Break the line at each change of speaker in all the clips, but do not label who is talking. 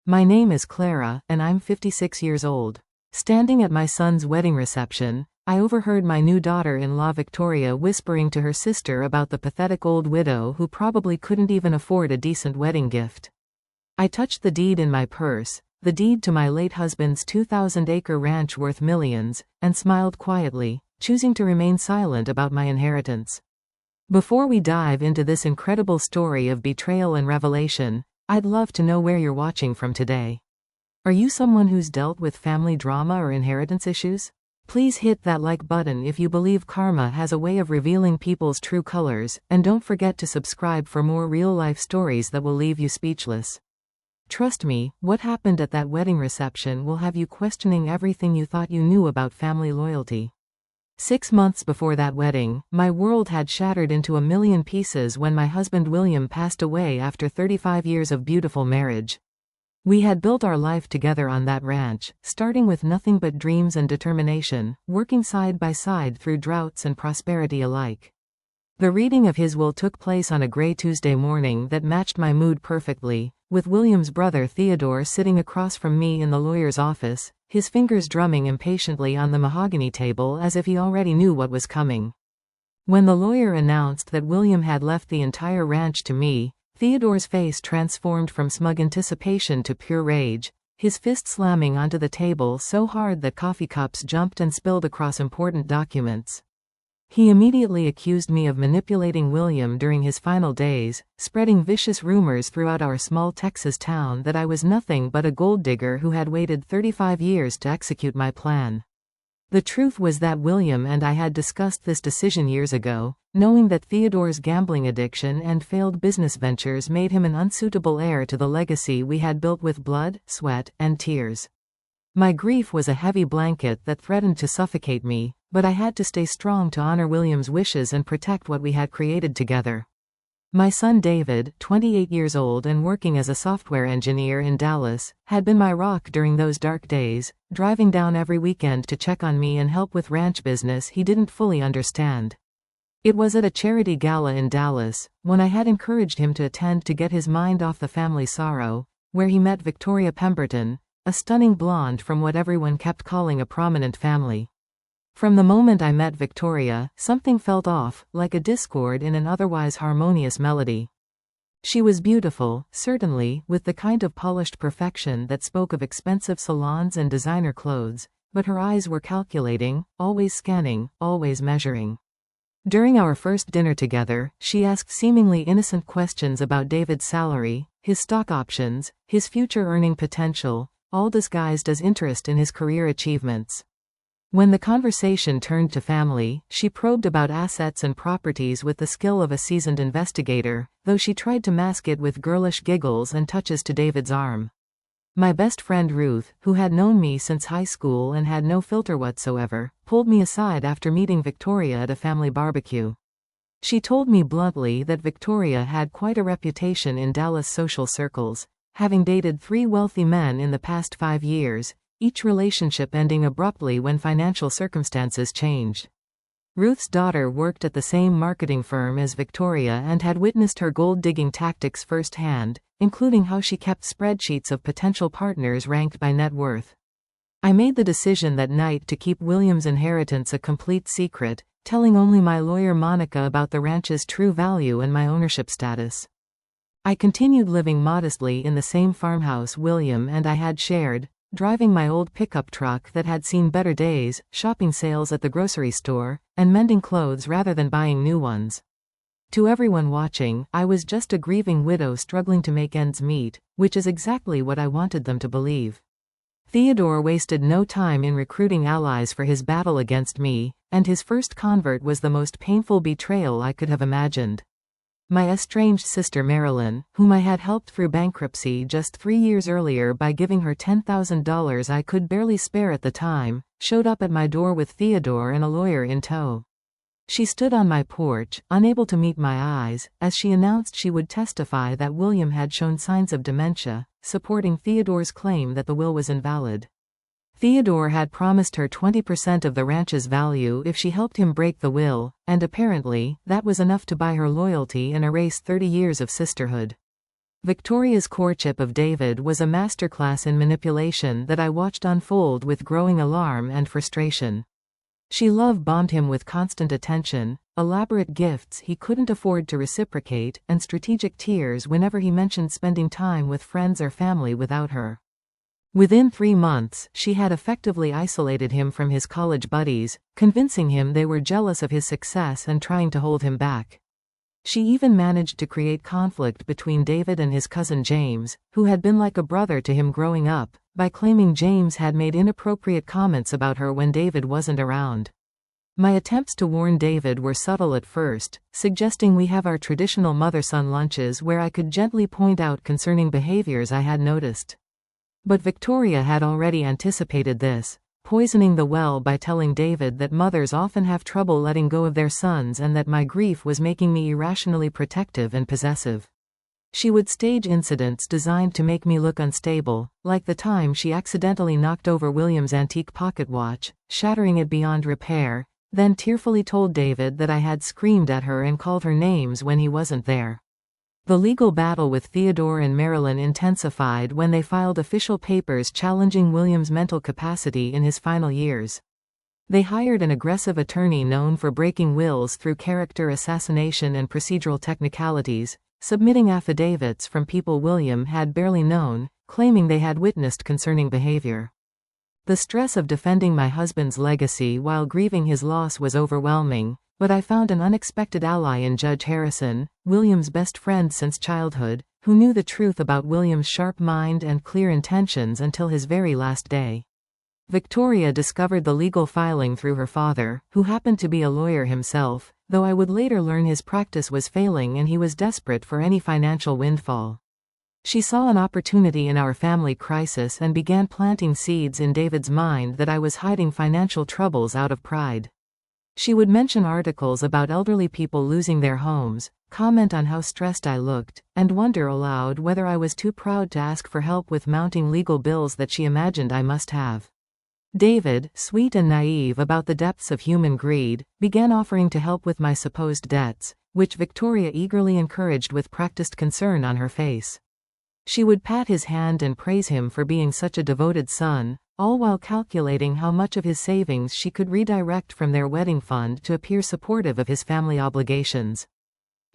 My name is Clara, and I'm 56 years old. Standing at my son's wedding reception, I overheard my new daughter-in-law Victoria whispering to her sister about the pathetic old widow who probably couldn't even afford a decent wedding gift. I touched the deed in my purse, the deed to my late husband's 2,000-acre ranch worth millions, and smiled quietly, choosing to remain silent about my inheritance. Before we dive into this incredible story of betrayal and revelation, I'd love to know where you're watching from today. Are you someone who's dealt with family drama or inheritance issues? Please hit that like button if you believe karma has a way of revealing people's true colors, and don't forget to subscribe for more real-life stories that will leave you speechless. Trust me, what happened at that wedding reception will have you questioning everything you thought you knew about family loyalty. 6 months before that wedding, my world had shattered into a million pieces when my husband William passed away after 35 years of beautiful marriage. We had built our life together on that ranch, starting with nothing but dreams and determination, working side by side through droughts and prosperity alike. The reading of his will took place on a gray Tuesday morning that matched my mood perfectly, with William's brother Theodore sitting across from me in the lawyer's office, his fingers drumming impatiently on the mahogany table as if he already knew what was coming. When the lawyer announced that William had left the entire ranch to me, Theodore's face transformed from smug anticipation to pure rage, his fist slamming onto the table so hard that coffee cups jumped and spilled across important documents. He immediately accused me of manipulating William during his final days, spreading vicious rumors throughout our small Texas town that I was nothing but a gold digger who had waited 35 years to execute my plan. The truth was that William and I had discussed this decision years ago, knowing that Theodore's gambling addiction and failed business ventures made him an unsuitable heir to the legacy we had built with blood, sweat, and tears. My grief was a heavy blanket that threatened to suffocate me, but I had to stay strong to honor William's wishes and protect what we had created together. My son David, 28 years old and working as a software engineer in Dallas, had been my rock during those dark days, driving down every weekend to check on me and help with ranch business he didn't fully understand. It was at a charity gala in Dallas, when I had encouraged him to attend to get his mind off the family sorrow, where he met Victoria Pemberton, a stunning blonde from what everyone kept calling a prominent family. From the moment I met Victoria, something felt off, like a discord in an otherwise harmonious melody. She was beautiful, certainly, with the kind of polished perfection that spoke of expensive salons and designer clothes, but her eyes were calculating, always scanning, always measuring. During our first dinner together, she asked seemingly innocent questions about David's salary, his stock options, his future earning potential, all disguised as interest in his career achievements. When the conversation turned to family, she probed about assets and properties with the skill of a seasoned investigator, though she tried to mask it with girlish giggles and touches to David's arm. My best friend Ruth, who had known me since high school and had no filter whatsoever, pulled me aside after meeting Victoria at a family barbecue. She told me bluntly that Victoria had quite a reputation in Dallas social circles, having dated 3 wealthy men in the past 5 years, each relationship ending abruptly when financial circumstances changed. Ruth's daughter worked at the same marketing firm as Victoria and had witnessed her gold-digging tactics firsthand, including how she kept spreadsheets of potential partners ranked by net worth. I made the decision that night to keep William's inheritance a complete secret, telling only my lawyer Monica about the ranch's true value and my ownership status. I continued living modestly in the same farmhouse William and I had shared, driving my old pickup truck that had seen better days, shopping sales at the grocery store, and mending clothes rather than buying new ones. To everyone watching, I was just a grieving widow struggling to make ends meet, which is exactly what I wanted them to believe. Theodore wasted no time in recruiting allies for his battle against me, and his first convert was the most painful betrayal I could have imagined. My estranged sister Marilyn, whom I had helped through bankruptcy just 3 years earlier by giving her $10,000 I could barely spare at the time, showed up at my door with Theodore and a lawyer in tow. She stood on my porch, unable to meet my eyes, as she announced she would testify that William had shown signs of dementia, supporting Theodore's claim that the will was invalid. Theodore had promised her 20% of the ranch's value if she helped him break the will, and apparently, that was enough to buy her loyalty and erase 30 years of sisterhood. Victoria's courtship of David was a masterclass in manipulation that I watched unfold with growing alarm and frustration. She love-bombed him with constant attention, elaborate gifts he couldn't afford to reciprocate, and strategic tears whenever he mentioned spending time with friends or family without her. Within 3 months, she had effectively isolated him from his college buddies, convincing him they were jealous of his success and trying to hold him back. She even managed to create conflict between David and his cousin James, who had been like a brother to him growing up, by claiming James had made inappropriate comments about her when David wasn't around. My attempts to warn David were subtle at first, suggesting we have our traditional mother-son lunches where I could gently point out concerning behaviors I had noticed. But Victoria had already anticipated this, poisoning the well by telling David that mothers often have trouble letting go of their sons and that my grief was making me irrationally protective and possessive. She would stage incidents designed to make me look unstable, like the time she accidentally knocked over William's antique pocket watch, shattering it beyond repair, then tearfully told David that I had screamed at her and called her names when he wasn't there. The legal battle with Theodore and Marilyn intensified when they filed official papers challenging William's mental capacity in his final years. They hired an aggressive attorney known for breaking wills through character assassination and procedural technicalities, submitting affidavits from people William had barely known, claiming they had witnessed concerning behavior. The stress of defending my husband's legacy while grieving his loss was overwhelming, but I found an unexpected ally in Judge Harrison, William's best friend since childhood, who knew the truth about William's sharp mind and clear intentions until his very last day. Victoria discovered the legal filing through her father, who happened to be a lawyer himself, though I would later learn his practice was failing and he was desperate for any financial windfall. She saw an opportunity in our family crisis and began planting seeds in David's mind that I was hiding financial troubles out of pride. She would mention articles about elderly people losing their homes, comment on how stressed I looked, and wonder aloud whether I was too proud to ask for help with mounting legal bills that she imagined I must have. David, sweet and naive about the depths of human greed, began offering to help with my supposed debts, which Victoria eagerly encouraged with practiced concern on her face. She would pat his hand and praise him for being such a devoted son, all while calculating how much of his savings she could redirect from their wedding fund to appear supportive of his family obligations.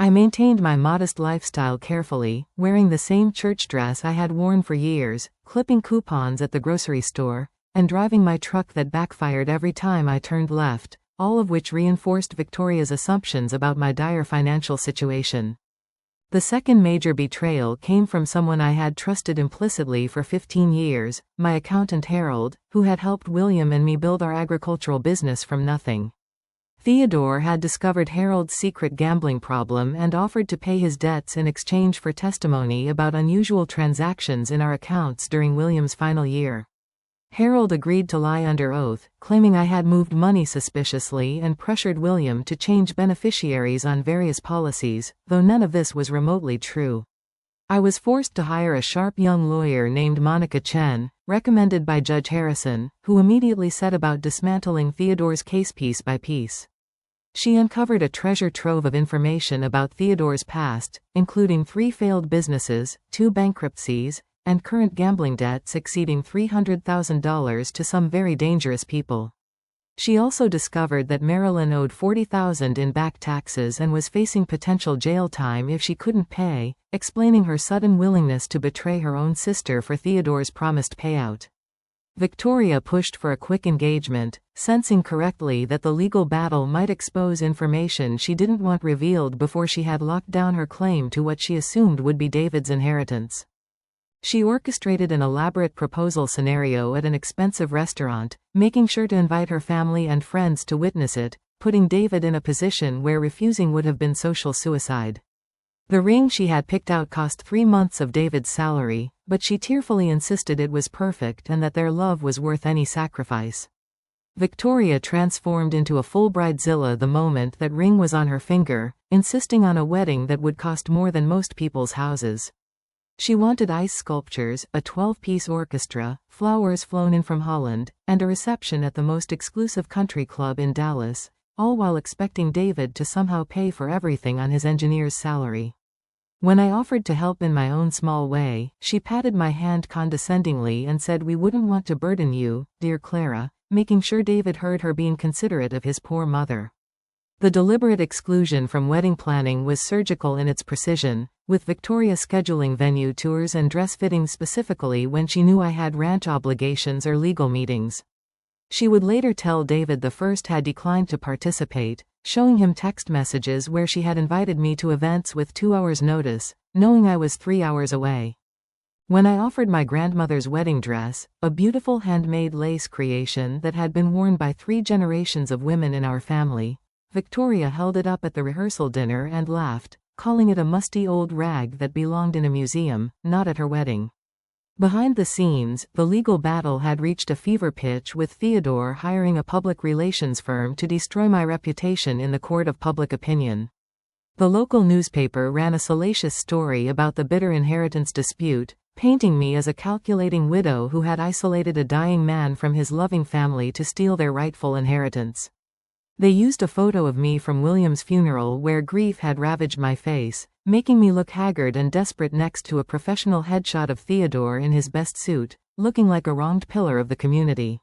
I maintained my modest lifestyle carefully, wearing the same church dress I had worn for years, clipping coupons at the grocery store, and driving my truck that backfired every time I turned left, all of which reinforced Victoria's assumptions about my dire financial situation. The second major betrayal came from someone I had trusted implicitly for 15 years, my accountant Harold, who had helped William and me build our agricultural business from nothing. Theodore had discovered Harold's secret gambling problem and offered to pay his debts in exchange for testimony about unusual transactions in our accounts during William's final year. Harold agreed to lie under oath, claiming I had moved money suspiciously and pressured William to change beneficiaries on various policies, though none of this was remotely true. I was forced to hire a sharp young lawyer named Monica Chen, recommended by Judge Harrison, who immediately set about dismantling Theodore's case piece by piece. She uncovered a treasure trove of information about Theodore's past, including 3 failed businesses, 2 bankruptcies, and current gambling debts exceeding $300,000 to some very dangerous people. She also discovered that Marilyn owed $40,000 in back taxes and was facing potential jail time if she couldn't pay, explaining her sudden willingness to betray her own sister for Theodore's promised payout. Victoria pushed for a quick engagement, sensing correctly that the legal battle might expose information she didn't want revealed before she had locked down her claim to what she assumed would be David's inheritance. She orchestrated an elaborate proposal scenario at an expensive restaurant, making sure to invite her family and friends to witness it, putting David in a position where refusing would have been social suicide. The ring she had picked out cost 3 months of David's salary, but she tearfully insisted it was perfect and that their love was worth any sacrifice. Victoria transformed into a full bridezilla the moment that ring was on her finger, insisting on a wedding that would cost more than most people's houses. She wanted ice sculptures, a 12-piece orchestra, flowers flown in from Holland, and a reception at the most exclusive country club in Dallas, all while expecting David to somehow pay for everything on his engineer's salary. When I offered to help in my own small way, she patted my hand condescendingly and said we wouldn't want to burden you, dear Clara, making sure David heard her being considerate of his poor mother. The deliberate exclusion from wedding planning was surgical in its precision, with Victoria scheduling venue tours and dress fittings specifically when she knew I had ranch obligations or legal meetings. She would later tell David the first had declined to participate, showing him text messages where she had invited me to events with 2 hours' notice, knowing I was 3 hours away. When I offered my grandmother's wedding dress, a beautiful handmade lace creation that had been worn by 3 generations of women in our family, Victoria held it up at the rehearsal dinner and laughed, calling it a musty old rag that belonged in a museum, not at her wedding. Behind the scenes, the legal battle had reached a fever pitch with Theodore hiring a public relations firm to destroy my reputation in the court of public opinion. The local newspaper ran a salacious story about the bitter inheritance dispute, painting me as a calculating widow who had isolated a dying man from his loving family to steal their rightful inheritance. They used a photo of me from William's funeral where grief had ravaged my face, making me look haggard and desperate next to a professional headshot of Theodore in his best suit, looking like a wronged pillar of the community.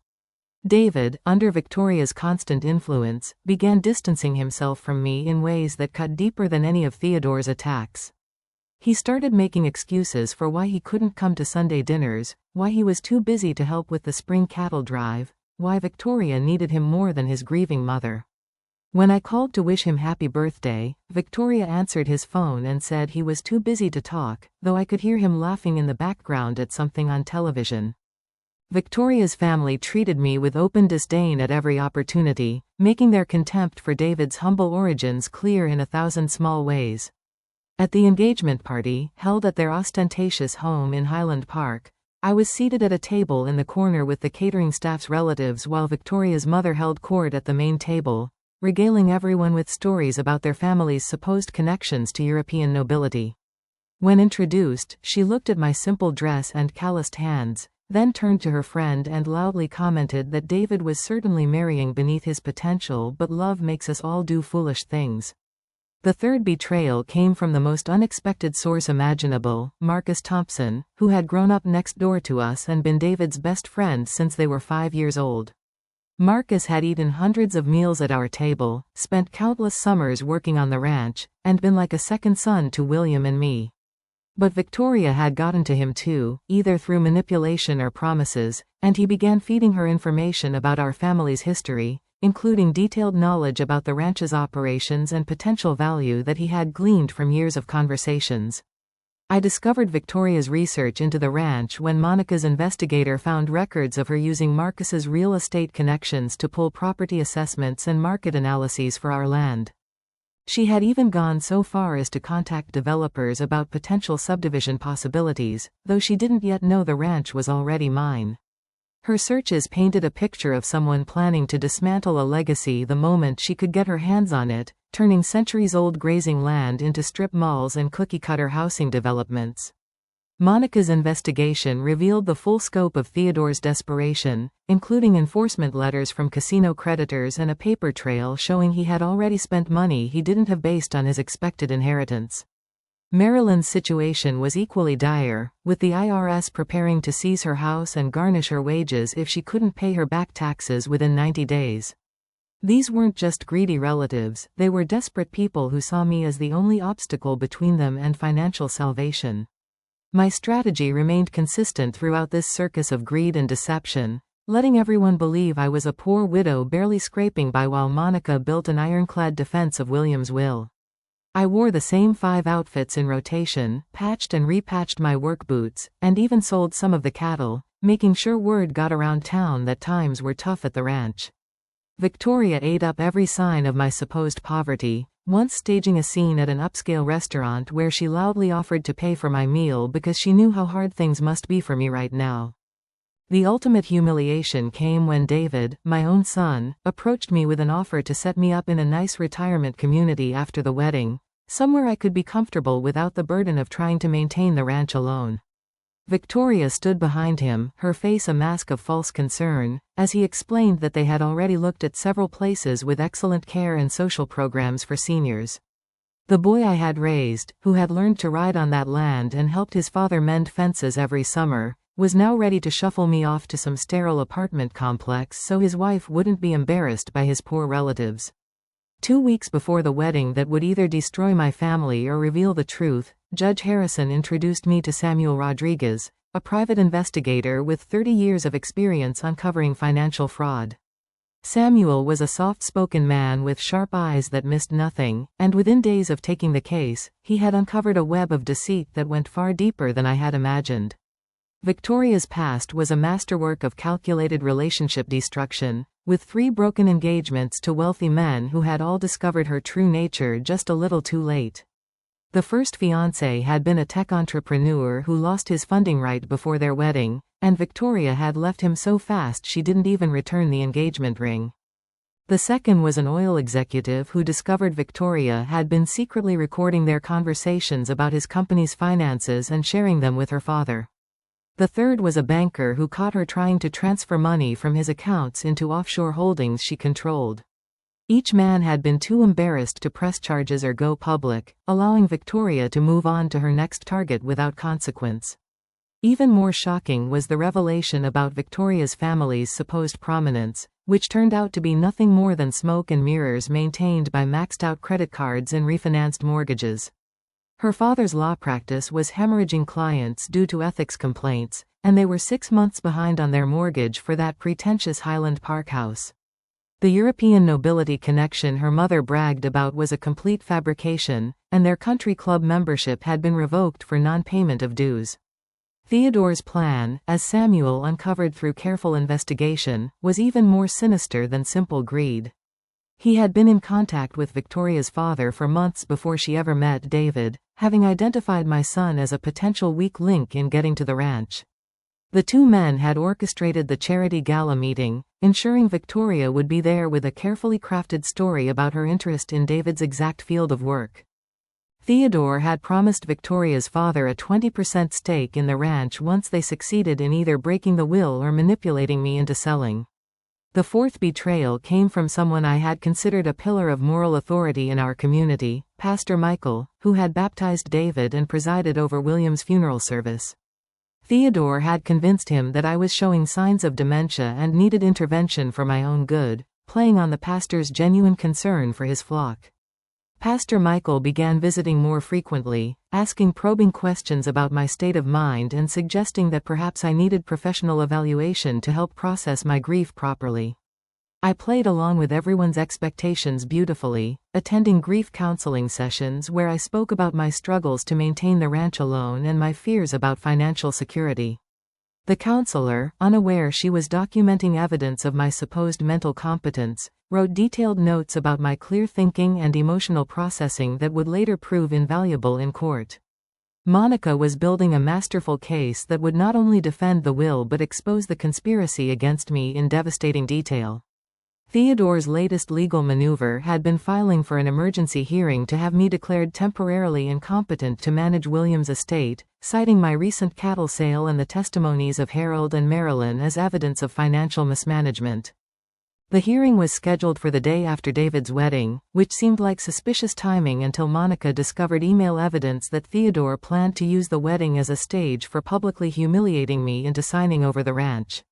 David, under Victoria's constant influence, began distancing himself from me in ways that cut deeper than any of Theodore's attacks. He started making excuses for why he couldn't come to Sunday dinners, why he was too busy to help with the spring cattle drive, why Victoria needed him more than his grieving mother. When I called to wish him happy birthday, Victoria answered his phone and said he was too busy to talk, though I could hear him laughing in the background at something on television. Victoria's family treated me with open disdain at every opportunity, making their contempt for David's humble origins clear in 1,000 small ways. At the engagement party, held at their ostentatious home in Highland Park, I was seated at a table in the corner with the catering staff's relatives while Victoria's mother held court at the main table, regaling everyone with stories about their family's supposed connections to European nobility. When introduced, she looked at my simple dress and calloused hands, then turned to her friend and loudly commented that David was certainly marrying beneath his potential, but love makes us all do foolish things. The third betrayal came from the most unexpected source imaginable, Marcus Thompson, who had grown up next door to us and been David's best friend since they were 5 years old. Marcus had eaten hundreds of meals at our table, spent countless summers working on the ranch, and been like a second son to William and me. But Victoria had gotten to him too, either through manipulation or promises, and he began feeding her information about our family's history, including detailed knowledge about the ranch's operations and potential value that he had gleaned from years of conversations. I discovered Victoria's research into the ranch when Monica's investigator found records of her using Marcus's real estate connections to pull property assessments and market analyses for our land. She had even gone so far as to contact developers about potential subdivision possibilities, though she didn't yet know the ranch was already mine. Her searches painted a picture of someone planning to dismantle a legacy the moment she could get her hands on it, turning centuries-old grazing land into strip malls and cookie-cutter housing developments. Monica's investigation revealed the full scope of Theodore's desperation, including enforcement letters from casino creditors and a paper trail showing he had already spent money he didn't have based on his expected inheritance. Marilyn's situation was equally dire, with the IRS preparing to seize her house and garnish her wages if she couldn't pay her back taxes within 90 days. These weren't just greedy relatives, they were desperate people who saw me as the only obstacle between them and financial salvation. My strategy remained consistent throughout this circus of greed and deception, letting everyone believe I was a poor widow barely scraping by while Monica built an ironclad defense of William's will. I wore the same 5 outfits in rotation, patched and repatched my work boots, and even sold some of the cattle, making sure word got around town that times were tough at the ranch. Victoria ate up every sign of my supposed poverty, once staging a scene at an upscale restaurant where she loudly offered to pay for my meal because she knew how hard things must be for me right now. The ultimate humiliation came when David, my own son, approached me with an offer to set me up in a nice retirement community after the wedding, somewhere I could be comfortable without the burden of trying to maintain the ranch alone. Victoria stood behind him, her face a mask of false concern, as he explained that they had already looked at several places with excellent care and social programs for seniors. The boy I had raised, who had learned to ride on that land and helped his father mend fences every summer, was now ready to shuffle me off to some sterile apartment complex so his wife wouldn't be embarrassed by his poor relatives. 2 weeks before the wedding that would either destroy my family or reveal the truth, Judge Harrison introduced me to Samuel Rodriguez, a private investigator with 30 years of experience uncovering financial fraud. Samuel was a soft-spoken man with sharp eyes that missed nothing, and within days of taking the case, he had uncovered a web of deceit that went far deeper than I had imagined. Victoria's past was a masterwork of calculated relationship destruction, with 3 broken engagements to wealthy men who had all discovered her true nature just a little too late. The first fiancé had been a tech entrepreneur who lost his funding right before their wedding, and Victoria had left him so fast she didn't even return the engagement ring. The second was an oil executive who discovered Victoria had been secretly recording their conversations about his company's finances and sharing them with her father. The third was a banker who caught her trying to transfer money from his accounts into offshore holdings she controlled. Each man had been too embarrassed to press charges or go public, allowing Victoria to move on to her next target without consequence. Even more shocking was the revelation about Victoria's family's supposed prominence, which turned out to be nothing more than smoke and mirrors maintained by maxed-out credit cards and refinanced mortgages. Her father's law practice was hemorrhaging clients due to ethics complaints, and they were 6 months behind on their mortgage for that pretentious Highland Park house. The European nobility connection her mother bragged about was a complete fabrication, and their country club membership had been revoked for non-payment of dues. Theodore's plan, as Samuel uncovered through careful investigation, was even more sinister than simple greed. He had been in contact with Victoria's father for months before she ever met David, having identified my son as a potential weak link in getting to the ranch. The 2 men had orchestrated the charity gala meeting, ensuring Victoria would be there with a carefully crafted story about her interest in David's exact field of work. Theodore had promised Victoria's father a 20% stake in the ranch once they succeeded in either breaking the will or manipulating me into selling. The fourth betrayal came from someone I had considered a pillar of moral authority in our community, Pastor Michael, who had baptized David and presided over William's funeral service. Theodore had convinced him that I was showing signs of dementia and needed intervention for my own good, playing on the pastor's genuine concern for his flock. Pastor Michael began visiting more frequently, asking probing questions about my state of mind and suggesting that perhaps I needed professional evaluation to help process my grief properly. I played along with everyone's expectations beautifully, attending grief counseling sessions where I spoke about my struggles to maintain the ranch alone and my fears about financial security. The counselor, unaware she was documenting evidence of my supposed mental competence, wrote detailed notes about my clear thinking and emotional processing that would later prove invaluable in court. Monica was building a masterful case that would not only defend the will but expose the conspiracy against me in devastating detail. Theodore's latest legal maneuver had been filing for an emergency hearing to have me declared temporarily incompetent to manage William's estate, citing my recent cattle sale and the testimonies of Harold and Marilyn as evidence of financial mismanagement. The hearing was scheduled for the day after David's wedding, which seemed like suspicious timing until Monica discovered email evidence that Theodore planned to use the wedding as a stage for publicly humiliating me into signing over the ranch.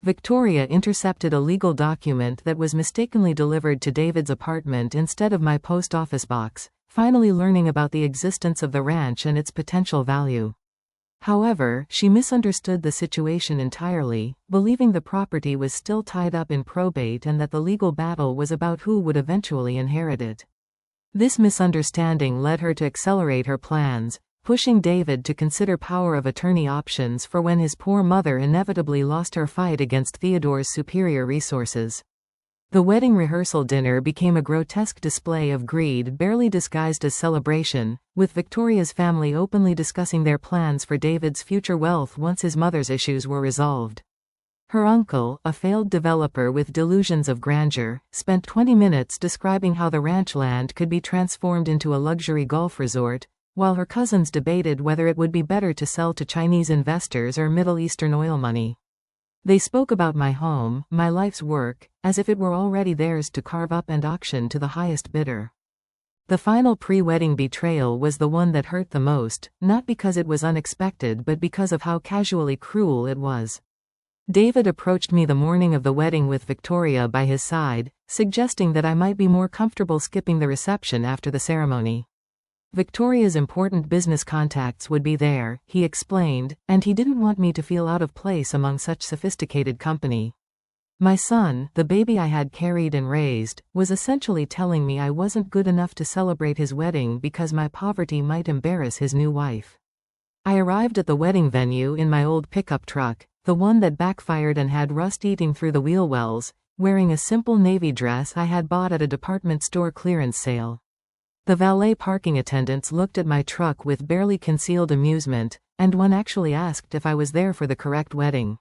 Victoria intercepted a legal document that was mistakenly delivered to David's apartment instead of my post office box, finally learning about the existence of the ranch and its potential value. However, she misunderstood the situation entirely, believing the property was still tied up in probate and that the legal battle was about who would eventually inherit it. This misunderstanding led her to accelerate her plans, pushing David to consider power of attorney options for when his poor mother inevitably lost her fight against Theodore's superior resources. The wedding rehearsal dinner became a grotesque display of greed barely disguised as celebration, with Victoria's family openly discussing their plans for David's future wealth once his mother's issues were resolved. Her uncle, a failed developer with delusions of grandeur, spent 20 minutes describing how the ranch land could be transformed into a luxury golf resort, while her cousins debated whether it would be better to sell to Chinese investors or Middle Eastern oil money. They spoke about my home, my life's work, as if it were already theirs to carve up and auction to the highest bidder. The final pre-wedding betrayal was the one that hurt the most, not because it was unexpected but because of how casually cruel it was. David approached me the morning of the wedding with Victoria by his side, suggesting that I might be more comfortable skipping the reception after the ceremony. Victoria's important business contacts would be there, he explained, and he didn't want me to feel out of place among such sophisticated company. My son, the baby I had carried and raised, was essentially telling me I wasn't good enough to celebrate his wedding because my poverty might embarrass his new wife. I arrived at the wedding venue in my old pickup truck, the one that backfired and had rust eating through the wheel wells, wearing a simple navy dress I had bought at a department store clearance sale. The valet parking attendants looked at my truck with barely concealed amusement, and one actually asked if I was there for the correct wedding.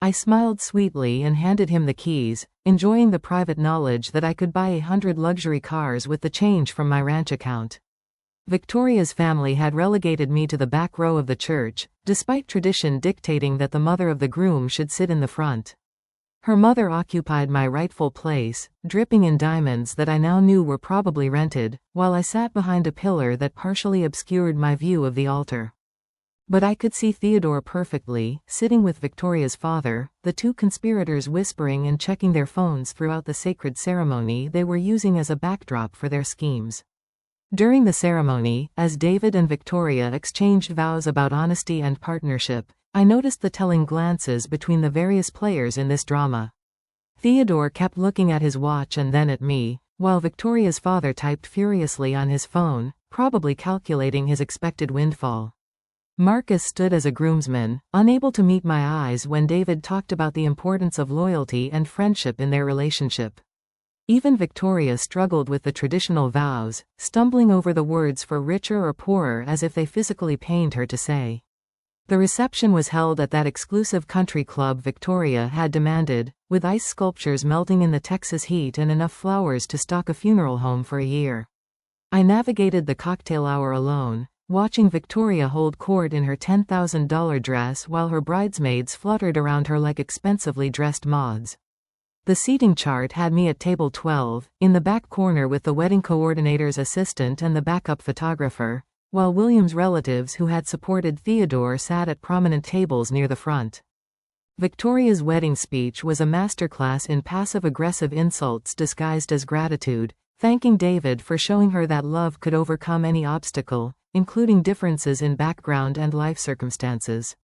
I smiled sweetly and handed him the keys, enjoying the private knowledge that I could buy 100 luxury cars with the change from my ranch account. Victoria's family had relegated me to the back row of the church, despite tradition dictating that the mother of the groom should sit in the front. Her mother occupied my rightful place, dripping in diamonds that I now knew were probably rented, while I sat behind a pillar that partially obscured my view of the altar. But I could see Theodore perfectly, sitting with Victoria's father, the two conspirators whispering and checking their phones throughout the sacred ceremony they were using as a backdrop for their schemes. During the ceremony, as David and Victoria exchanged vows about honesty and partnership, I noticed the telling glances between the various players in this drama. Theodore kept looking at his watch and then at me, while Victoria's father typed furiously on his phone, probably calculating his expected windfall. Marcus stood as a groomsman, unable to meet my eyes when David talked about the importance of loyalty and friendship in their relationship. Even Victoria struggled with the traditional vows, stumbling over the words for richer or poorer as if they physically pained her to say. The reception was held at that exclusive country club Victoria had demanded, with ice sculptures melting in the Texas heat and enough flowers to stock a funeral home for a year. I navigated the cocktail hour alone, watching Victoria hold court in her $10,000 dress while her bridesmaids fluttered around her like expensively dressed moths. The seating chart had me at table 12, in the back corner with the wedding coordinator's assistant and the backup photographer, while William's relatives who had supported Theodore sat at prominent tables near the front. Victoria's wedding speech was a masterclass in passive-aggressive insults disguised as gratitude, thanking David for showing her that love could overcome any obstacle, including differences in background and life circumstances.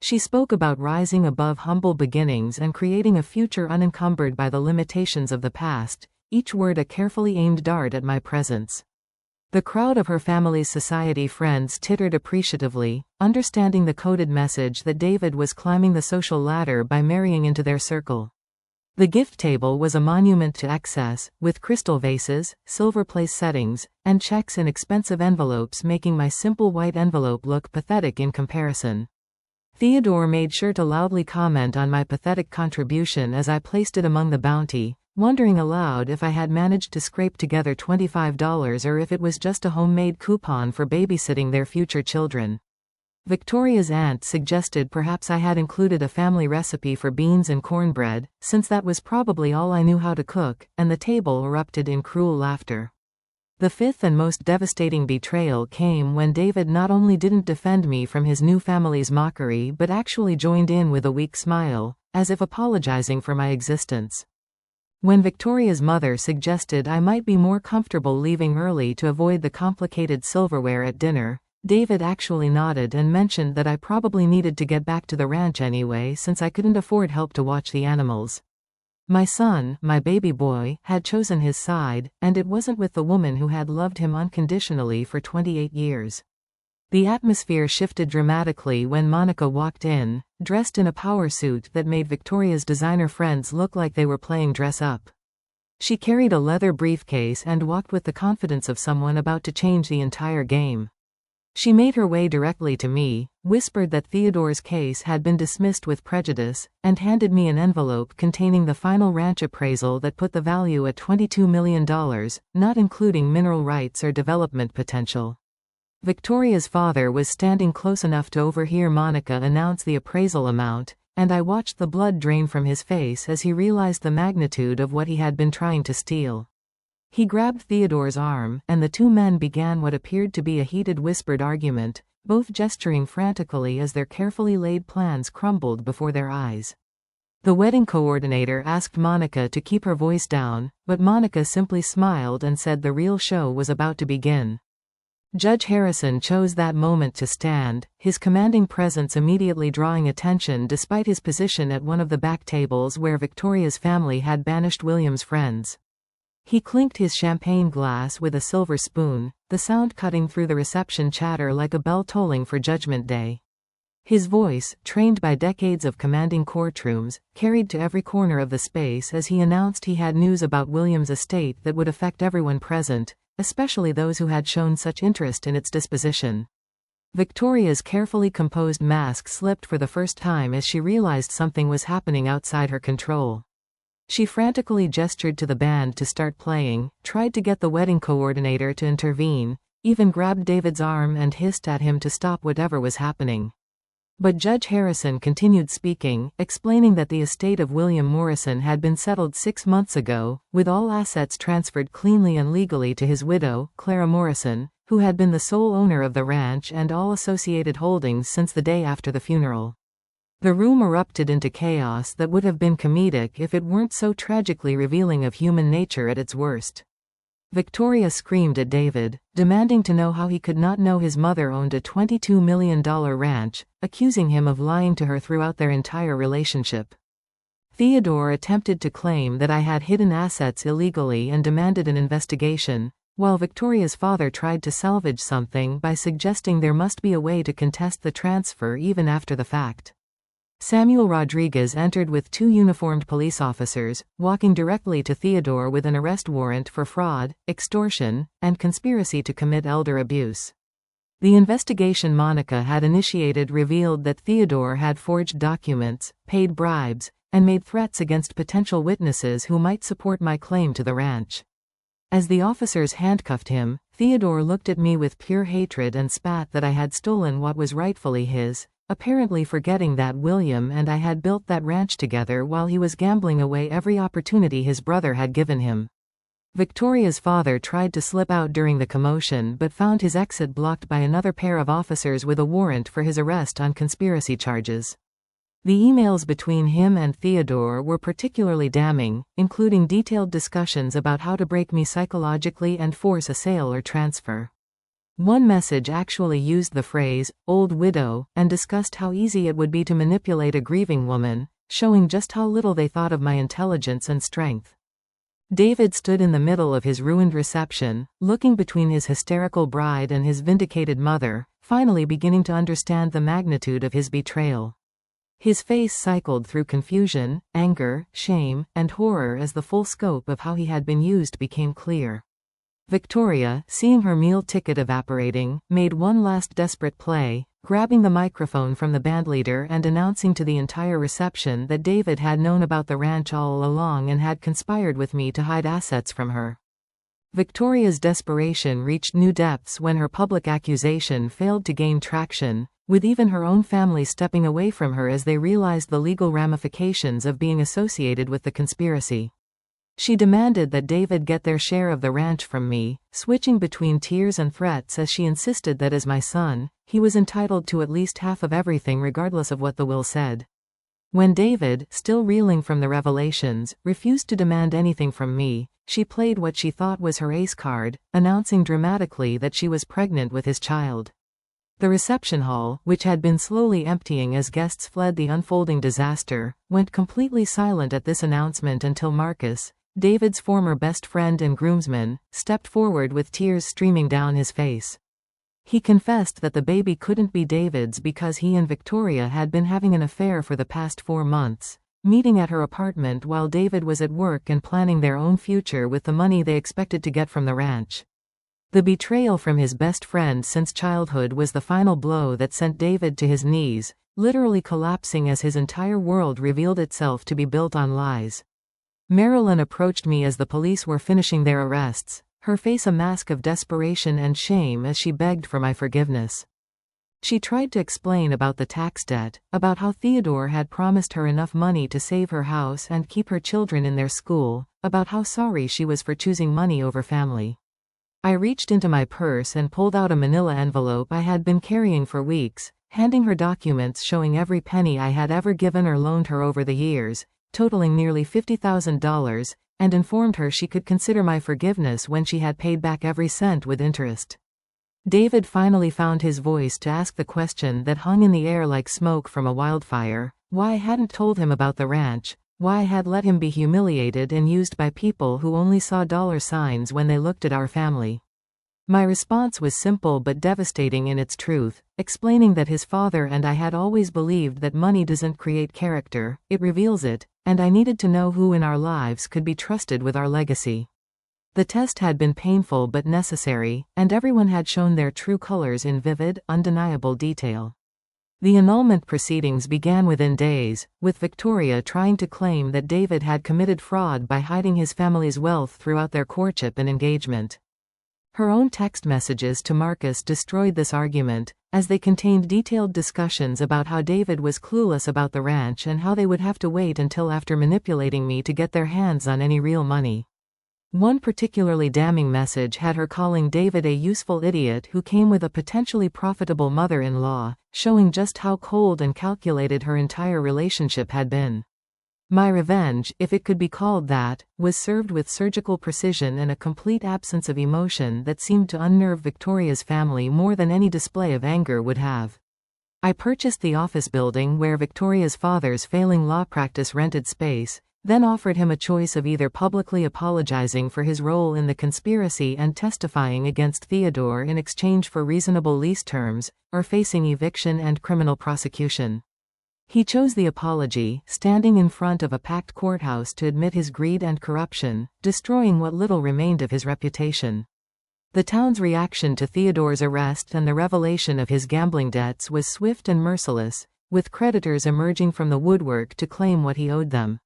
She spoke about rising above humble beginnings and creating a future unencumbered by the limitations of the past, each word a carefully aimed dart at my presence. The crowd of her family's society friends tittered appreciatively, understanding the coded message that David was climbing the social ladder by marrying into their circle. The gift table was a monument to excess, with crystal vases, silver place settings, and checks in expensive envelopes making my simple white envelope look pathetic in comparison. Theodore made sure to loudly comment on my pathetic contribution as I placed it among the bounty, wondering aloud if I had managed to scrape together $25 or if it was just a homemade coupon for babysitting their future children. Victoria's aunt suggested perhaps I had included a family recipe for beans and cornbread, since that was probably all I knew how to cook, and the table erupted in cruel laughter. The fifth and most devastating betrayal came when David not only didn't defend me from his new family's mockery but actually joined in with a weak smile, as if apologizing for my existence. When Victoria's mother suggested I might be more comfortable leaving early to avoid the complicated silverware at dinner, David actually nodded and mentioned that I probably needed to get back to the ranch anyway since I couldn't afford help to watch the animals. My son, my baby boy, had chosen his side, and it wasn't with the woman who had loved him unconditionally for 28 years. The atmosphere shifted dramatically when Monica walked in, dressed in a power suit that made Victoria's designer friends look like they were playing dress-up. She carried a leather briefcase and walked with the confidence of someone about to change the entire game. She made her way directly to me, whispered that Theodore's case had been dismissed with prejudice, and handed me an envelope containing the final ranch appraisal that put the value at $22 million, not including mineral rights or development potential. Victoria's father was standing close enough to overhear Monica announce the appraisal amount, and I watched the blood drain from his face as he realized the magnitude of what he had been trying to steal. He grabbed Theodore's arm, and the two men began what appeared to be a heated whispered argument, both gesturing frantically as their carefully laid plans crumbled before their eyes. The wedding coordinator asked Monica to keep her voice down, but Monica simply smiled and said the real show was about to begin. Judge Harrison chose that moment to stand, his commanding presence immediately drawing attention despite his position at one of the back tables where Victoria's family had banished William's friends. He clinked his champagne glass with a silver spoon, the sound cutting through the reception chatter like a bell tolling for Judgment Day. His voice, trained by decades of commanding courtrooms, carried to every corner of the space as he announced he had news about William's estate that would affect everyone present, especially those who had shown such interest in its disposition. Victoria's carefully composed mask slipped for the first time as she realized something was happening outside her control. She frantically gestured to the band to start playing, tried to get the wedding coordinator to intervene, even grabbed David's arm and hissed at him to stop whatever was happening. But Judge Harrison continued speaking, explaining that the estate of William Morrison had been settled 6 months ago, with all assets transferred cleanly and legally to his widow, Clara Morrison, who had been the sole owner of the ranch and all associated holdings since the day after the funeral. The room erupted into chaos that would have been comedic if it weren't so tragically revealing of human nature at its worst. Victoria screamed at David, demanding to know how he could not know his mother owned a $22 million ranch, accusing him of lying to her throughout their entire relationship. Theodore attempted to claim that I had hidden assets illegally and demanded an investigation, while Victoria's father tried to salvage something by suggesting there must be a way to contest the transfer even after the fact. Samuel Rodriguez entered with 2 uniformed police officers, walking directly to Theodore with an arrest warrant for fraud, extortion, and conspiracy to commit elder abuse. The investigation Monica had initiated revealed that Theodore had forged documents, paid bribes, and made threats against potential witnesses who might support my claim to the ranch. As the officers handcuffed him, Theodore looked at me with pure hatred and spat that I had stolen what was rightfully his, apparently forgetting that William and I had built that ranch together while he was gambling away every opportunity his brother had given him. Victoria's father tried to slip out during the commotion but found his exit blocked by another pair of officers with a warrant for his arrest on conspiracy charges. The emails between him and Theodore were particularly damning, including detailed discussions about how to break me psychologically and force a sale or transfer. One message actually used the phrase, "old widow," and discussed how easy it would be to manipulate a grieving woman, showing just how little they thought of my intelligence and strength. David stood in the middle of his ruined reception, looking between his hysterical bride and his vindicated mother, finally beginning to understand the magnitude of his betrayal. His face cycled through confusion, anger, shame, and horror as the full scope of how he had been used became clear. Victoria, seeing her meal ticket evaporating, made one last desperate play, grabbing the microphone from the bandleader and announcing to the entire reception that David had known about the ranch all along and had conspired with me to hide assets from her. Victoria's desperation reached new depths when her public accusation failed to gain traction, with even her own family stepping away from her as they realized the legal ramifications of being associated with the conspiracy. She demanded that David get their share of the ranch from me, switching between tears and threats as she insisted that as my son, he was entitled to at least half of everything regardless of what the will said. When David, still reeling from the revelations, refused to demand anything from me, she played what she thought was her ace card, announcing dramatically that she was pregnant with his child. The reception hall, which had been slowly emptying as guests fled the unfolding disaster, went completely silent at this announcement until Marcus, David's former best friend and groomsman, stepped forward with tears streaming down his face. He confessed that the baby couldn't be David's because he and Victoria had been having an affair for the past 4 months, meeting at her apartment while David was at work and planning their own future with the money they expected to get from the ranch. The betrayal from his best friend since childhood was the final blow that sent David to his knees, literally collapsing as his entire world revealed itself to be built on lies. Marilyn approached me as the police were finishing their arrests, her face a mask of desperation and shame as she begged for my forgiveness. She tried to explain about the tax debt, about how Theodore had promised her enough money to save her house and keep her children in their school, about how sorry she was for choosing money over family. I reached into my purse and pulled out a manila envelope I had been carrying for weeks, handing her documents showing every penny I had ever given or loaned her over the years, totaling nearly $50,000, and informed her she could consider my forgiveness when she had paid back every cent with interest. David finally found his voice to ask the question that hung in the air like smoke from a wildfire: why I hadn't told him about the ranch, why I had let him be humiliated and used by people who only saw dollar signs when they looked at our family. My response was simple but devastating in its truth, explaining that his father and I had always believed that money doesn't create character, it reveals it, and I needed to know who in our lives could be trusted with our legacy. The test had been painful but necessary, and everyone had shown their true colors in vivid, undeniable detail. The annulment proceedings began within days, with Victoria trying to claim that David had committed fraud by hiding his family's wealth throughout their courtship and engagement. Her own text messages to Marcus destroyed this argument, as they contained detailed discussions about how David was clueless about the ranch and how they would have to wait until after manipulating me to get their hands on any real money. One particularly damning message had her calling David a useful idiot who came with a potentially profitable mother-in-law, showing just how cold and calculated her entire relationship had been. My revenge, if it could be called that, was served with surgical precision and a complete absence of emotion that seemed to unnerve Victoria's family more than any display of anger would have. I purchased the office building where Victoria's father's failing law practice rented space, then offered him a choice of either publicly apologizing for his role in the conspiracy and testifying against Theodore in exchange for reasonable lease terms, or facing eviction and criminal prosecution. He chose the apology, standing in front of a packed courthouse to admit his greed and corruption, destroying what little remained of his reputation. The town's reaction to Theodore's arrest and the revelation of his gambling debts was swift and merciless, with creditors emerging from the woodwork to claim what he owed them.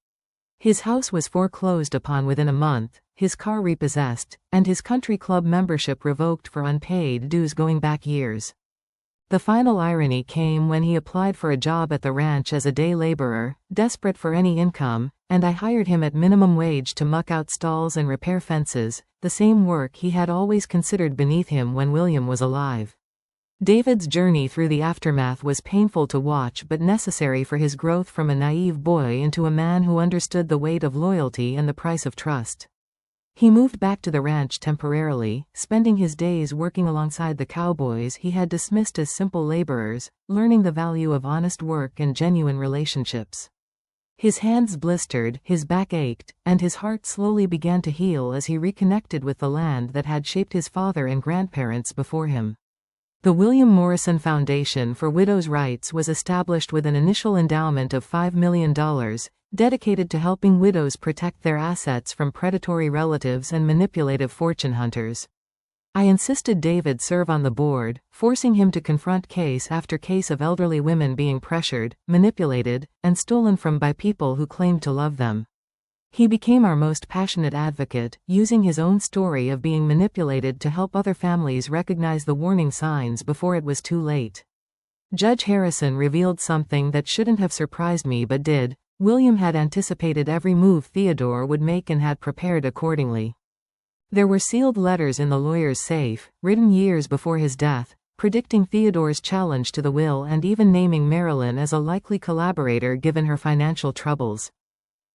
His house was foreclosed upon within a month, his car repossessed, and his country club membership revoked for unpaid dues going back years. The final irony came when he applied for a job at the ranch as a day laborer, desperate for any income, and I hired him at minimum wage to muck out stalls and repair fences, the same work he had always considered beneath him when William was alive. David's journey through the aftermath was painful to watch but necessary for his growth from a naive boy into a man who understood the weight of loyalty and the price of trust. He moved back to the ranch temporarily, spending his days working alongside the cowboys he had dismissed as simple laborers, learning the value of honest work and genuine relationships. His hands blistered, his back ached, and his heart slowly began to heal as he reconnected with the land that had shaped his father and grandparents before him. The William Morrison Foundation for Widows' Rights was established with an initial endowment of $5 million, dedicated to helping widows protect their assets from predatory relatives and manipulative fortune hunters. I insisted David serve on the board, forcing him to confront case after case of elderly women being pressured, manipulated, and stolen from by people who claimed to love them. He became our most passionate advocate, using his own story of being manipulated to help other families recognize the warning signs before it was too late. Judge Harrison revealed something that shouldn't have surprised me but did. William had anticipated every move Theodore would make and had prepared accordingly. There were sealed letters in the lawyer's safe, written years before his death, predicting Theodore's challenge to the will and even naming Marilyn as a likely collaborator given her financial troubles.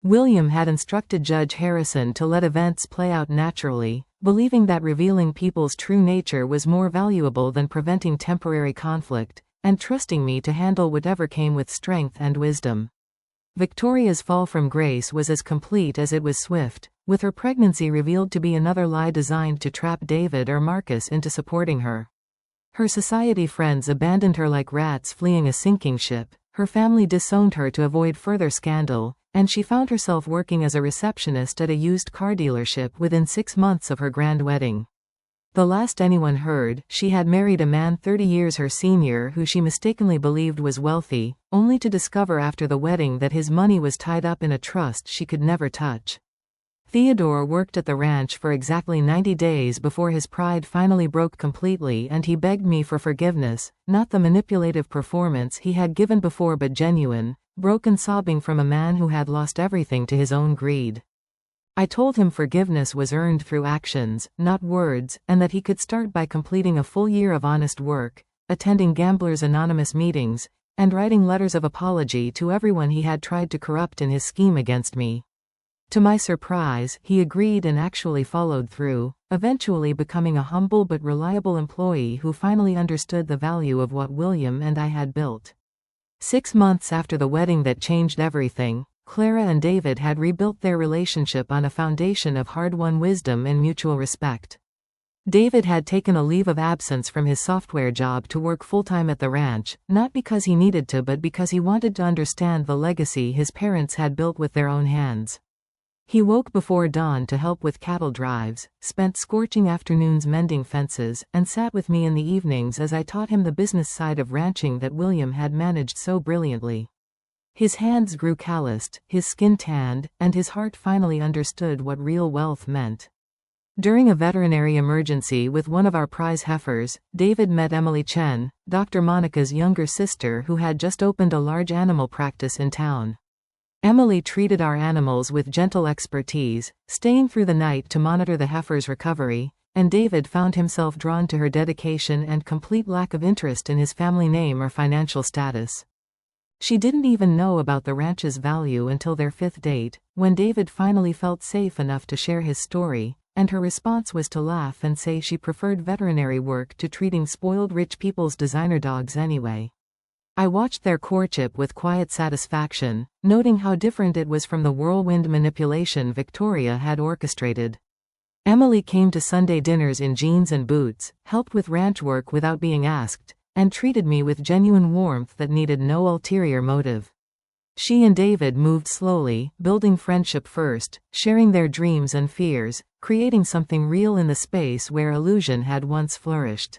William had instructed Judge Harrison to let events play out naturally, believing that revealing people's true nature was more valuable than preventing temporary conflict, and trusting me to handle whatever came with strength and wisdom. Victoria's fall from grace was as complete as it was swift, with her pregnancy revealed to be another lie designed to trap David or Marcus into supporting her. Her society friends abandoned her like rats fleeing a sinking ship, her family disowned her to avoid further scandal, and she found herself working as a receptionist at a used car dealership within 6 months of her grand wedding. The last anyone heard, she had married a man 30 years her senior who she mistakenly believed was wealthy, only to discover after the wedding that his money was tied up in a trust she could never touch. Theodore worked at the ranch for exactly 90 days before his pride finally broke completely and he begged me for forgiveness, not the manipulative performance he had given before but genuine, broken sobbing from a man who had lost everything to his own greed. I told him forgiveness was earned through actions, not words, and that he could start by completing a full year of honest work, attending Gamblers Anonymous meetings, and writing letters of apology to everyone he had tried to corrupt in his scheme against me. To my surprise, he agreed and actually followed through, eventually becoming a humble but reliable employee who finally understood the value of what William and I had built. 6 months after the wedding that changed everything, Clara and David had rebuilt their relationship on a foundation of hard-won wisdom and mutual respect. David had taken a leave of absence from his software job to work full-time at the ranch, not because he needed to but because he wanted to understand the legacy his parents had built with their own hands. He woke before dawn to help with cattle drives, spent scorching afternoons mending fences, and sat with me in the evenings as I taught him the business side of ranching that William had managed so brilliantly. His hands grew calloused, his skin tanned, and his heart finally understood what real wealth meant. During a veterinary emergency with one of our prize heifers, David met Emily Chen, Dr. Monica's younger sister who had just opened a large animal practice in town. Emily treated our animals with gentle expertise, staying through the night to monitor the heifer's recovery, and David found himself drawn to her dedication and complete lack of interest in his family name or financial status. She didn't even know about the ranch's value until their 5th date, when David finally felt safe enough to share his story, and her response was to laugh and say she preferred veterinary work to treating spoiled rich people's designer dogs anyway. I watched their courtship with quiet satisfaction, noting how different it was from the whirlwind manipulation Victoria had orchestrated. Emily came to Sunday dinners in jeans and boots, helped with ranch work without being asked, and treated me with genuine warmth that needed no ulterior motive. She and David moved slowly, building friendship first, sharing their dreams and fears, creating something real in the space where illusion had once flourished.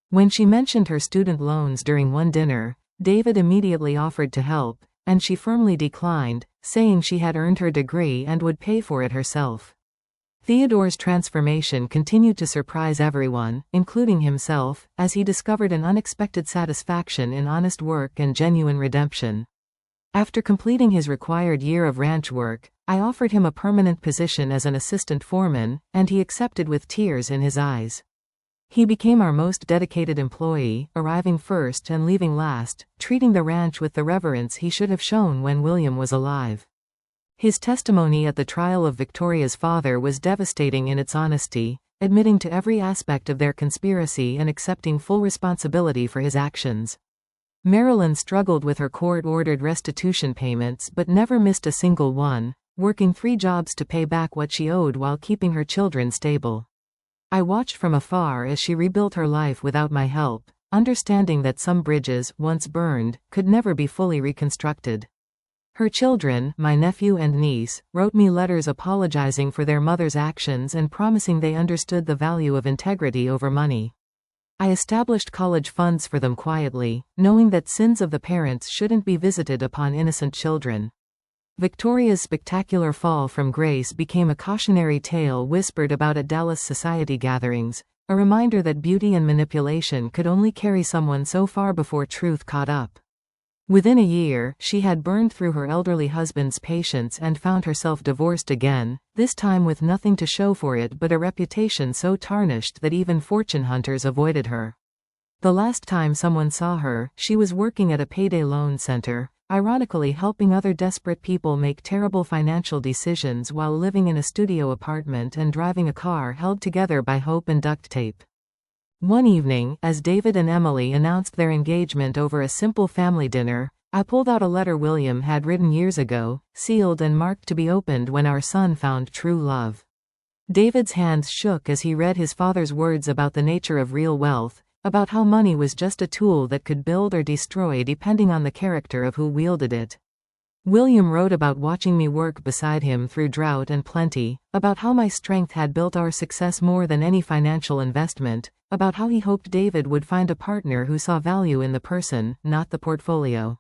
When she mentioned her student loans during one dinner, David immediately offered to help, and she firmly declined, saying she had earned her degree and would pay for it herself. Theodore's transformation continued to surprise everyone, including himself, as he discovered an unexpected satisfaction in honest work and genuine redemption. After completing his required year of ranch work, I offered him a permanent position as an assistant foreman, and he accepted with tears in his eyes. He became our most dedicated employee, arriving first and leaving last, treating the ranch with the reverence he should have shown when William was alive. His testimony at the trial of Victoria's father was devastating in its honesty, admitting to every aspect of their conspiracy and accepting full responsibility for his actions. Marilyn struggled with her court-ordered restitution payments but never missed a single one, working 3 jobs to pay back what she owed while keeping her children stable. I watched from afar as she rebuilt her life without my help, understanding that some bridges, once burned, could never be fully reconstructed. Her children, my nephew and niece, wrote me letters apologizing for their mother's actions and promising they understood the value of integrity over money. I established college funds for them quietly, knowing that sins of the parents shouldn't be visited upon innocent children. Victoria's spectacular fall from grace became a cautionary tale whispered about at Dallas society gatherings, a reminder that beauty and manipulation could only carry someone so far before truth caught up. Within a year, she had burned through her elderly husband's patience and found herself divorced again, this time with nothing to show for it but a reputation so tarnished that even fortune hunters avoided her. The last time someone saw her, she was working at a payday loan center, ironically helping other desperate people make terrible financial decisions while living in a studio apartment and driving a car held together by hope and duct tape. One evening, as David and Emily announced their engagement over a simple family dinner, I pulled out a letter William had written years ago, sealed and marked to be opened when our son found true love. David's hands shook as he read his father's words about the nature of real wealth, about how money was just a tool that could build or destroy depending on the character of who wielded it. William wrote about watching me work beside him through drought and plenty, about how my strength had built our success more than any financial investment, about how he hoped David would find a partner who saw value in the person, not the portfolio.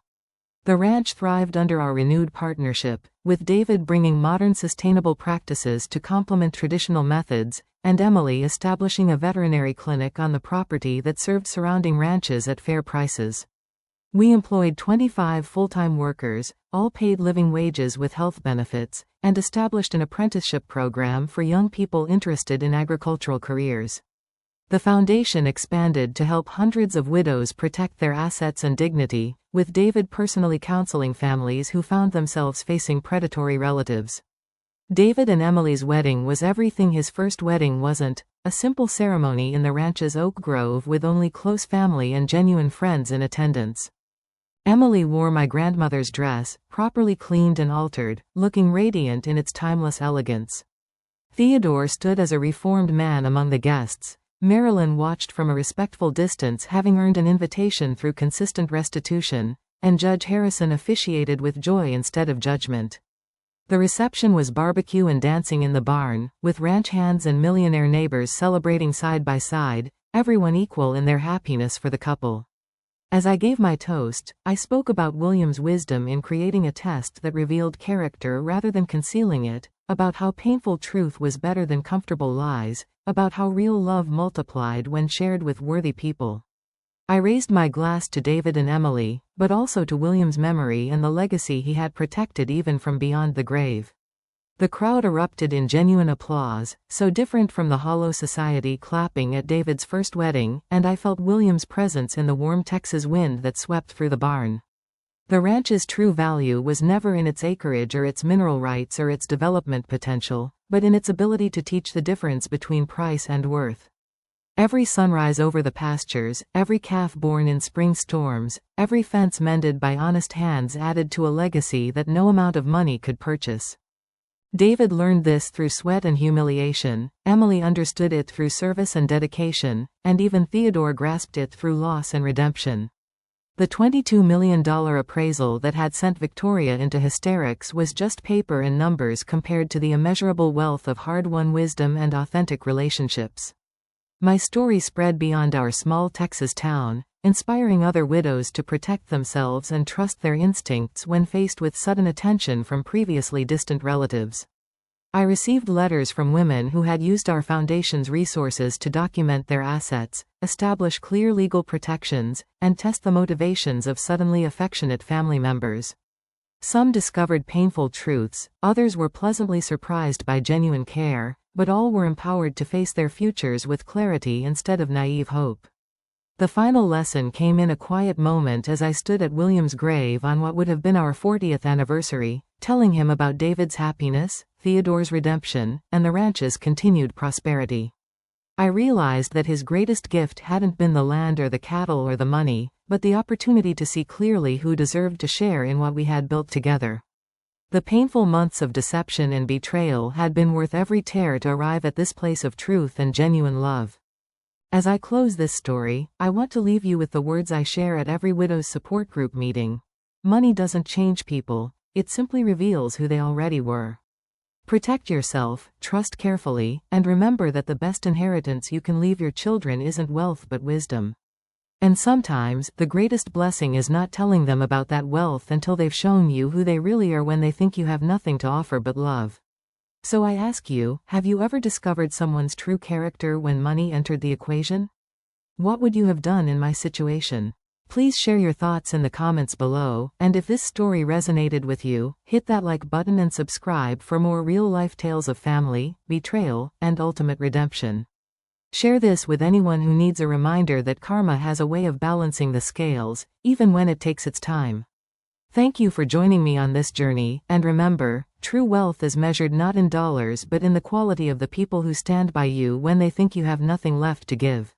The ranch thrived under our renewed partnership, with David bringing modern sustainable practices to complement traditional methods, and Emily establishing a veterinary clinic on the property that served surrounding ranches at fair prices. We employed 25 full-time workers, all paid living wages with health benefits, and established an apprenticeship program for young people interested in agricultural careers. The foundation expanded to help hundreds of widows protect their assets and dignity, with David personally counseling families who found themselves facing predatory relatives. David and Emily's wedding was everything his first wedding wasn't, a simple ceremony in the ranch's oak grove with only close family and genuine friends in attendance. Emily wore my grandmother's dress, properly cleaned and altered, looking radiant in its timeless elegance. Theodore stood as a reformed man among the guests. Marilyn watched from a respectful distance, having earned an invitation through consistent restitution, and Judge Harrison officiated with joy instead of judgment. The reception was barbecue and dancing in the barn, with ranch hands and millionaire neighbors celebrating side by side, everyone equal in their happiness for the couple. As I gave my toast, I spoke about William's wisdom in creating a test that revealed character rather than concealing it, about how painful truth was better than comfortable lies, about how real love multiplied when shared with worthy people. I raised my glass to David and Emily, but also to William's memory and the legacy he had protected even from beyond the grave. The crowd erupted in genuine applause, so different from the hollow society clapping at David's first wedding, and I felt William's presence in the warm Texas wind that swept through the barn. The ranch's true value was never in its acreage or its mineral rights or its development potential, but in its ability to teach the difference between price and worth. Every sunrise over the pastures, every calf born in spring storms, every fence mended by honest hands added to a legacy that no amount of money could purchase. David learned this through sweat and humiliation, Emily understood it through service and dedication, and even Theodore grasped it through loss and redemption. The $22 million appraisal that had sent Victoria into hysterics was just paper and numbers compared to the immeasurable wealth of hard-won wisdom and authentic relationships. My story spread beyond our small Texas town, inspiring other widows to protect themselves and trust their instincts when faced with sudden attention from previously distant relatives. I received letters from women who had used our foundation's resources to document their assets, establish clear legal protections, and test the motivations of suddenly affectionate family members. Some discovered painful truths, others were pleasantly surprised by genuine care, but all were empowered to face their futures with clarity instead of naive hope. The final lesson came in a quiet moment as I stood at William's grave on what would have been our 40th anniversary, telling him about David's happiness, Theodore's redemption, and the ranch's continued prosperity. I realized that his greatest gift hadn't been the land or the cattle or the money, but the opportunity to see clearly who deserved to share in what we had built together. The painful months of deception and betrayal had been worth every tear to arrive at this place of truth and genuine love. As I close this story, I want to leave you with the words I share at every widow's support group meeting. Money doesn't change people, it simply reveals who they already were. Protect yourself, trust carefully, and remember that the best inheritance you can leave your children isn't wealth but wisdom. And sometimes, the greatest blessing is not telling them about that wealth until they've shown you who they really are when they think you have nothing to offer but love. So I ask you, have you ever discovered someone's true character when money entered the equation? What would you have done in my situation? Please share your thoughts in the comments below, and if this story resonated with you, hit that like button and subscribe for more real-life tales of family, betrayal, and ultimate redemption. Share this with anyone who needs a reminder that karma has a way of balancing the scales, even when it takes its time. Thank you for joining me on this journey, and remember, true wealth is measured not in dollars but in the quality of the people who stand by you when they think you have nothing left to give.